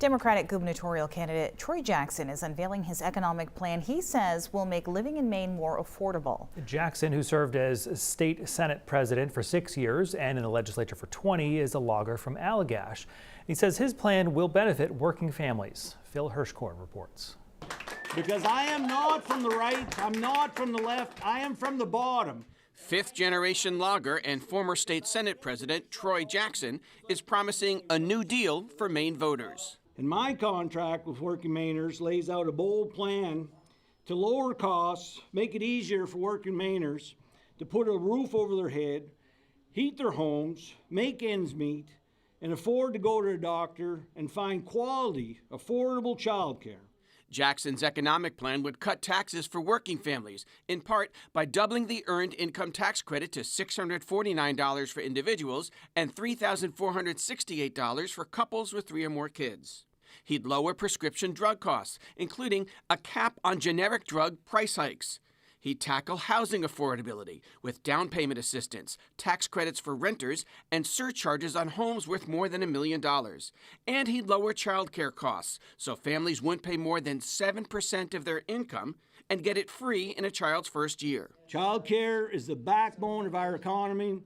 Democratic gubernatorial candidate Troy Jackson is unveiling his economic plan he says will make living in Maine more affordable. Jackson, who served as state Senate president for 6 years and in the legislature for 20, is a logger from Allagash. He says his plan will benefit working families. Phil Hirschkorn reports. Because I am not from the right, I'm not from the left, I am from the bottom. Fifth-generation logger and former state Senate president Troy Jackson is promising a new deal for Maine voters. And my contract with working Mainers lays out a bold plan to lower costs, make it easier for working Mainers to put a roof over their head, heat their homes, make ends meet, and afford to go to a doctor and find quality, affordable childcare. Jackson's economic plan would cut taxes for working families, in part by doubling the earned income tax credit to $649 for individuals and $3,468 for couples with 3 or more kids. He'd lower prescription drug costs, including a cap on generic drug price hikes. He'd tackle housing affordability with down payment assistance, tax credits for renters, and surcharges on homes worth more than $1 million. And he'd lower child care costs so families wouldn't pay more than 7% of their income and get it free in a child's first year. Child care is the backbone of our economy,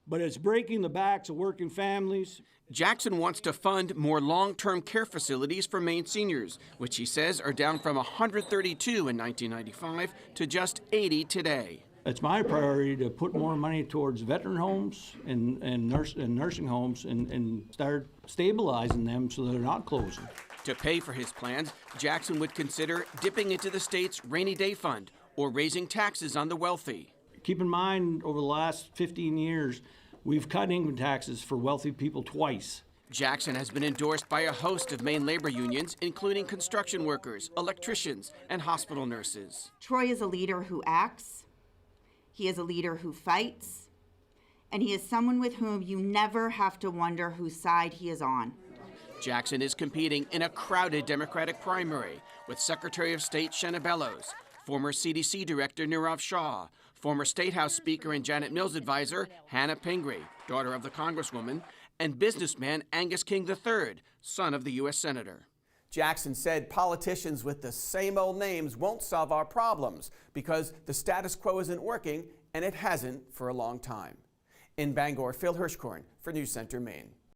but it's breaking the backs of working families. Jackson wants to fund more long-term care facilities for Maine seniors, which he says are down from 132 in 1995 to just 80 today. It's my priority to put more money towards veteran homes and nursing homes and start stabilizing them so they're not closing. To pay for his plans, Jackson would consider dipping into the state's rainy day fund or raising taxes on the wealthy. Keep in mind, over the last 15 years, we've cut income taxes for wealthy people twice. Jackson has been endorsed by a host of Maine labor unions, including construction workers, electricians, and hospital nurses. Troy is a leader who acts, he is a leader who fights, and he is someone with whom you never have to wonder whose side he is on. Jackson is competing in a crowded Democratic primary with Secretary of State Shenna Bellows, former CDC Director Nirav Shah, former State House Speaker and Janet Mills advisor Hannah Pingree, daughter of the Congresswoman, and businessman Angus King III, son of the U.S. Senator. Jackson said politicians with the same old names won't solve our problems because the status quo isn't working, and it hasn't for a long time. In Bangor, Phil Hirschkorn for News Center, Maine.